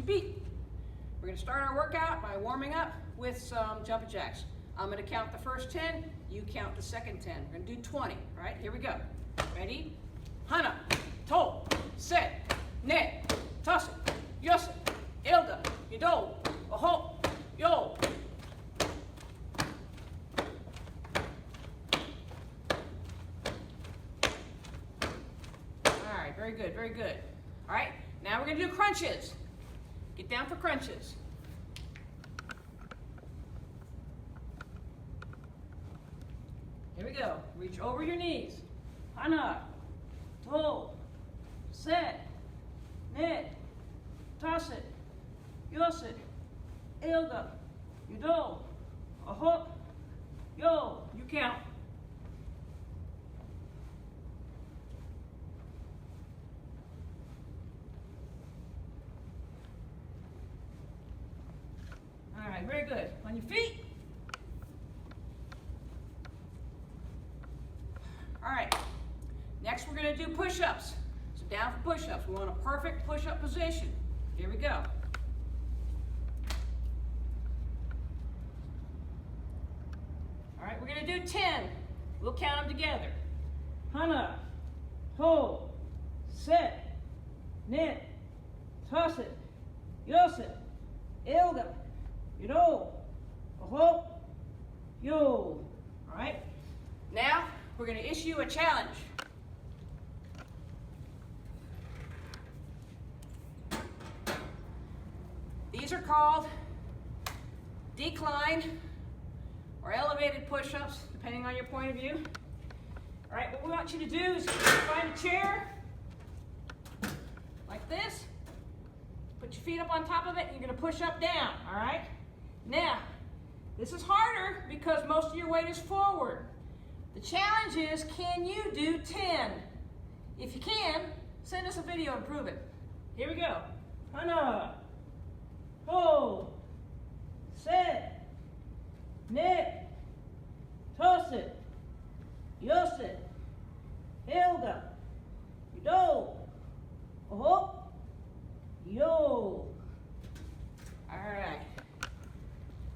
beat. We're gonna start our workout by warming up with some jumping jacks. I'm gonna count the first 10, you count the second 10. We're gonna do 20, all right? Here we go. Ready? Hana, to, set, net, toss it, yos it, ilda, yado, oho, yo. All right, very good, very good. All right, now we're gonna do crunches. Get down for crunches. Here we go. Reach over your knees. Hana, to, set, net, toss it, yos it, ilda, yado, aho, yo. You count. All right, very good. On your feet. All right, next we're gonna do push-ups. So down for push-ups. We want a perfect push-up position. Here we go. All right, we're gonna do 10. We'll count them together. Hana, to, set, net, toss it, yos it, ilda, yado, aho, yo. All right, now we're going to issue a challenge. These are called decline or elevated push-ups, depending on your point of view. All right, what we want you to do is find a chair like this. Put your feet up on top of it, and you're going to push up, down, all right? Now, this is harder because most of your weight is forward. The challenge is, can you do 10? If you can, send us a video and prove it. Here we go. Hana, to, set, net, toss it, yos it, ilda, yado, aho, yo. All right.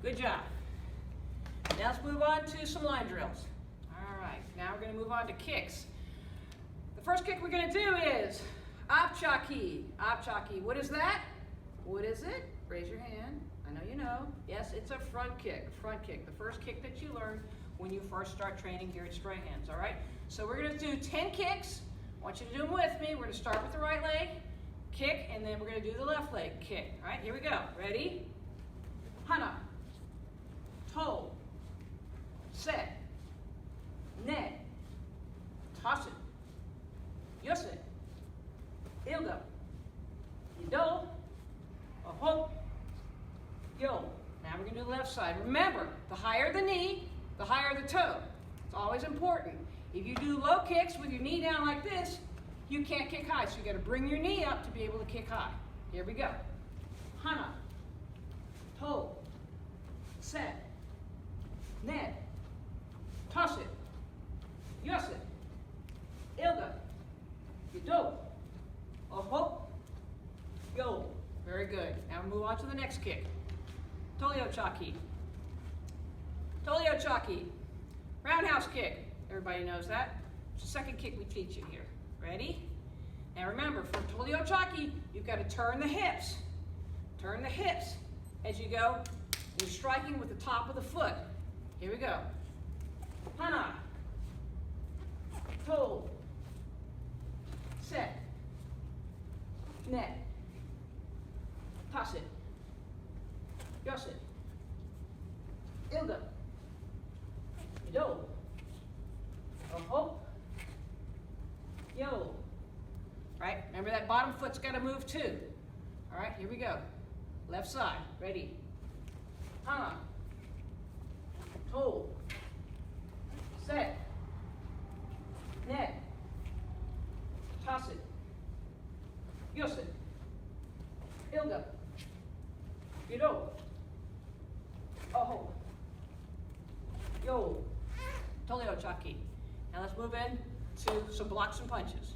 Good job. Now let's move on to some line drills. All right, now we're going to move on to kicks. The first kick we're going to do is apchaki. Apchaki. What is that? What is it? Raise your hand. I know you know. Yes, it's a front kick. Front kick. The first kick that you learn when you first start training here at Straight Hands. All right? So we're going to do 10 kicks. I want you to do them with me. We're going to start with the right leg, kick, and then we're going to do the left leg, kick. All right, here we go. Ready? Hana, to, set, net, toss it, yos it, ilda, yado, aho, yo. Now we're going to do the left side. Remember, the higher the knee, the higher the toe. It's always important. If you do low kicks with your knee down like this, you can't kick high, so you got to bring your knee up to be able to kick high. Here we go. Hana, to, set, net, toss it, yos it, ilda, yado, aho, yo. Very good. Now move on to the next kick. Tolio-chaki. Tolio-chaki. Roundhouse kick. Everybody knows that. It's the second kick we teach you here. Ready? Now remember, for Tolio-chaki, you've got to turn the hips. Turn the hips as you go. You're striking with the top of the foot. Here we go. Hana, to, set, net, toss it, yos it, ilda, yado, aho, yo. Right? Remember that bottom foot's got to move too. All right, here we go. Left side. Ready? Hana, to, set, net, toss it, yos it, ilda, yado, aho, yo. Tolio-chaki. Now let's move in to some blocks and punches.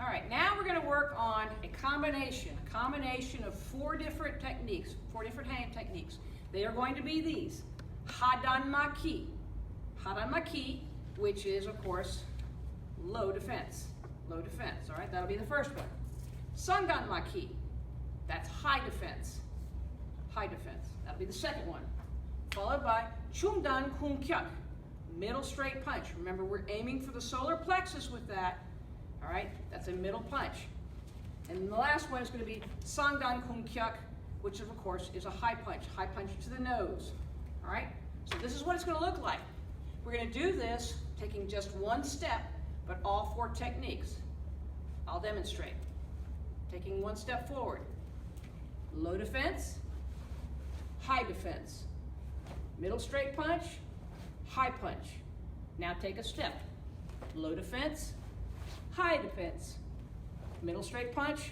All right, now we're going to work on a combination of 4 different techniques, 4 different hand techniques. They are going to be these. Hadan-maki, which is, of course, low defense. Low defense, all right? That'll be the first one. Sangan-maki, that's high defense. High defense. That'll be the second one. Followed by Chungdan-kun-kyak, middle straight punch. Remember, we're aiming for the solar plexus with that. All right, that's a middle punch. And the last one is going to be Sangdan-kun-kyak, which of course is a high punch to the nose. All right, so this is what it's going to look like. We're going to do this taking just one step, but all 4 techniques. I'll demonstrate. Taking one step forward. Low defense, high defense. Middle straight punch, high punch. Now take a step. Low defense, high defense. Middle straight punch,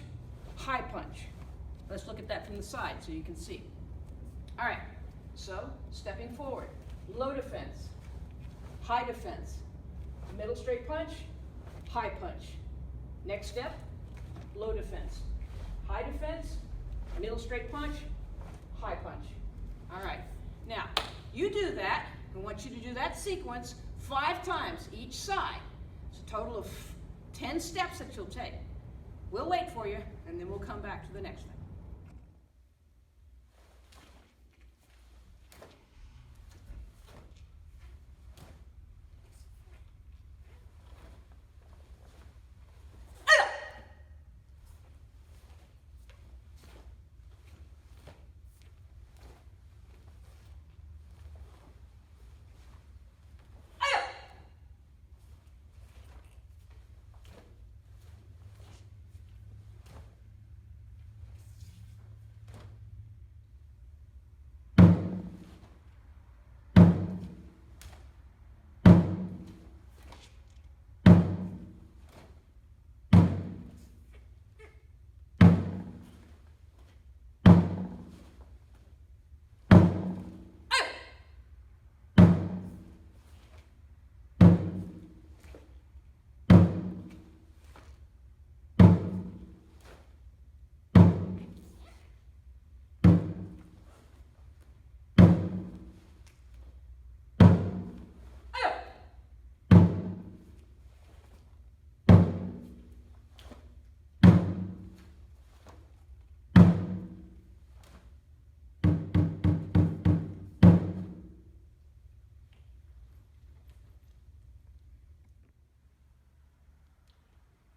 high punch. Let's look at that from the side so you can see. All right, so stepping forward. Low defense, high defense. Middle straight punch, high punch. Next step, low defense. High defense, middle straight punch, high punch. All right, now you do that. I want you to do that sequence 5 times each side. It's a total of 10 steps that you'll take. We'll wait for you, and then we'll come back to the next thing.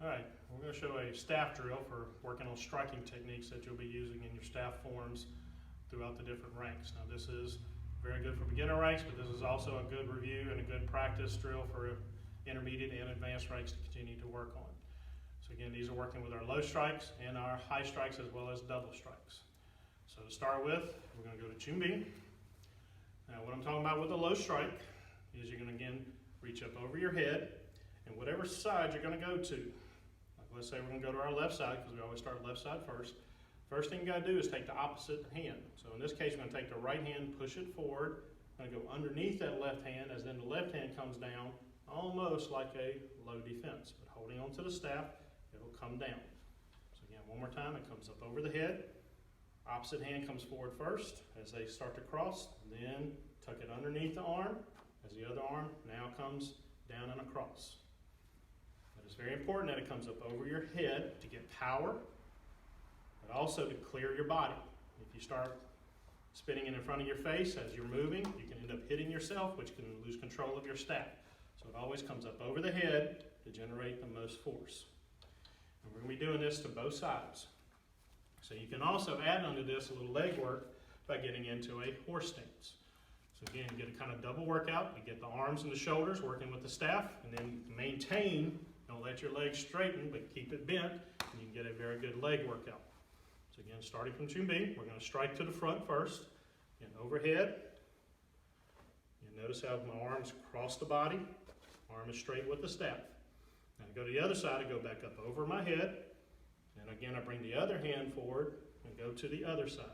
All right, we're going to show a staff drill for working on striking techniques that you'll be using in your staff forms throughout the different ranks. Now this is very good for beginner ranks, but this is also a good review and a good practice drill for intermediate and advanced ranks to continue to work on. So again, these are working with our low strikes and our high strikes as well as double strikes. So to start with, we're going to go to Chumbi. Now what I'm talking about with a low strike is you're going to again reach up over your head and whatever side you're going to go to. Let's say we're going to go to our left side because we always start left side first. First thing you got to do is take the opposite hand. So in this case, we're going to take the right hand, push it forward. I'm going to go underneath that left hand as then the left hand comes down almost like a low defense. But holding on to the staff, it'll come down. So again, one more time, it comes up over the head. Opposite hand comes forward first as they start to cross. Then tuck it underneath the arm as the other arm now comes down and across. It's very important that it comes up over your head to get power, but also to clear your body. If you start spinning it in front of your face as you're moving, you can end up hitting yourself, which can lose control of your staff. So it always comes up over the head to generate the most force. And we're going to be doing this to both sides. So you can also add onto this a little leg work by getting into a horse stance. So again, you get a kind of double workout. You get the arms and the shoulders working with the staff, and then maintain. Don't let your legs straighten, but keep it bent, and you can get a very good leg workout. So again, starting from Chumbi, we're going to strike to the front first, and overhead. You notice how my arms cross the body, arm is straight with the staff. Now I go to the other side, I go back up over my head, and again I bring the other hand forward and go to the other side.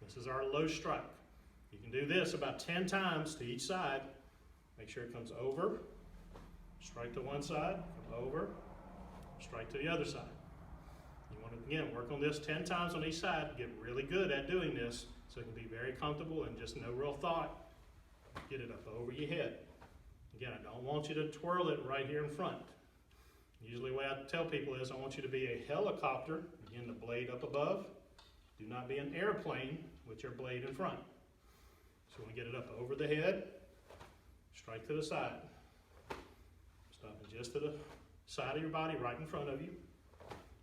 This is our low strike. You can do this about 10 times to each side. Make sure it comes over. Strike to one side, come over, strike to the other side. You want to, again, work on this 10 times on each side, get really good at doing this so it can be very comfortable and just no real thought. Get it up over your head. Again, I don't want you to twirl it right here in front. Usually the way I tell people is I want you to be a helicopter, again, the blade up above. Do not be an airplane with your blade in front. So we get it up over the head, strike to the side. Stopping just to the side of your body, right in front of you,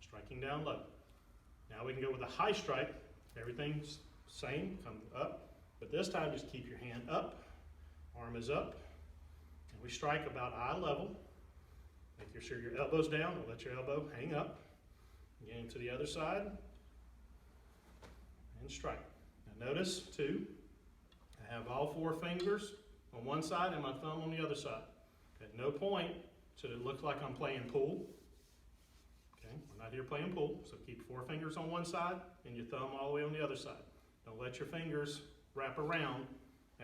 striking down low. Now we can go with a high strike. Everything's same, come up, but this time just keep your hand up, arm is up, and we strike about eye level. Make sure your elbow's down, don't let your elbow hang up. Again to the other side, and strike. Now notice too, I have all 4 fingers on one side and my thumb on the other side. At no point should it look like I'm playing pool. Okay, we're not here playing pool, so keep 4 fingers on one side and your thumb all the way on the other side. Don't let your fingers wrap around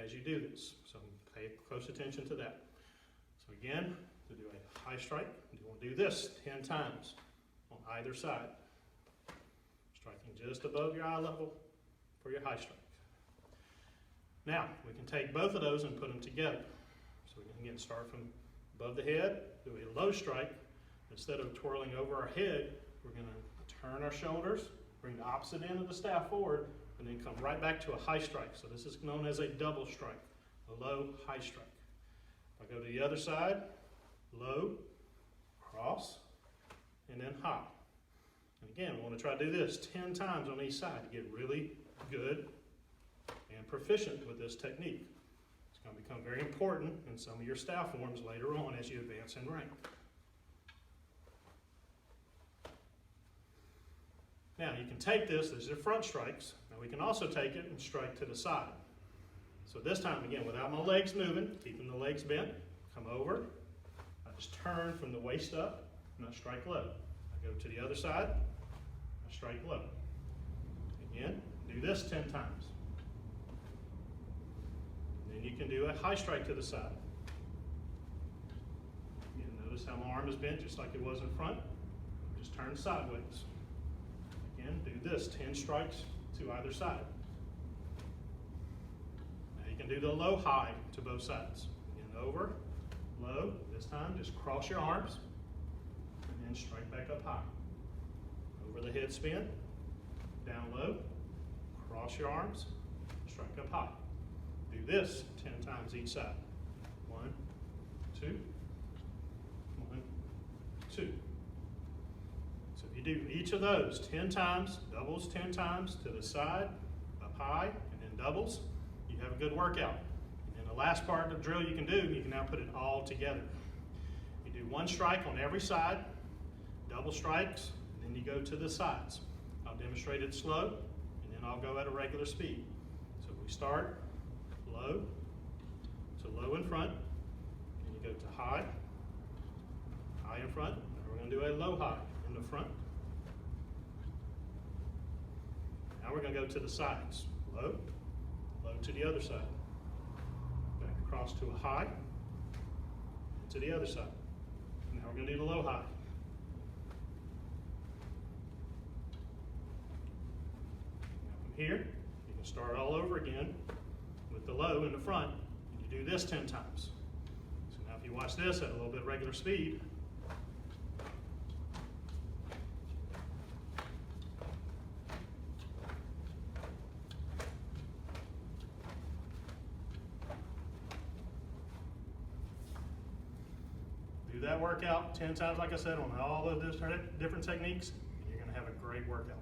as you do this. So pay close attention to that. So again, to do a high strike, you want to do this 10 times on either side. Striking just above your eye level for your high strike. Now, we can take both of those and put them together. So we can again start from above the head, do a low strike. Instead of twirling over our head, we're going to turn our shoulders, bring the opposite end of the staff forward, and then come right back to a high strike. So this is known as a double strike, a low, high strike. If I go to the other side, low, cross, and then high. And again, we want to try to do this 10 times on each side to get really good and proficient with this technique. It's going to become very important in some of your staff forms later on as you advance in rank. Now you can take this, these are front strikes. Now we can also take it and strike to the side. So this time again, without my legs moving, keeping the legs bent, come over. I just turn from the waist up and I strike low. I go to the other side, I strike low. Again, do this 10 times. And then you can do a high strike to the side. Again, notice how my arm is bent just like it was in front. Just turn sideways. Again, do this 10 strikes to either side. Now you can do the low high to both sides. Again, over, low, this time just cross your arms and then strike back up high. Over the head spin, down low, cross your arms, strike up high. Do this 10 times each side. 1, 2, 1, 2. So if you do each of those 10 times, doubles 10 times to the side, up high, and then doubles, you have a good workout. And then the last part of the drill you can do, you can now put it all together. You do 1 strike on every side, double strikes, and then you go to the sides. I'll demonstrate it slow, and then I'll go at a regular speed. So we start low to low in front, and you go to high, high in front, and we're going to do a low high in the front. Now we're going to go to the sides. Low, low to the other side. Back across to a high, and to the other side. Now we're going to do the low high. Now from here, you can start all over again with the low in the front, and you do this 10 times. So now if you watch this at a little bit regular speed, do that workout 10 times, like I said, on all of those different techniques, and you're going to have a great workout.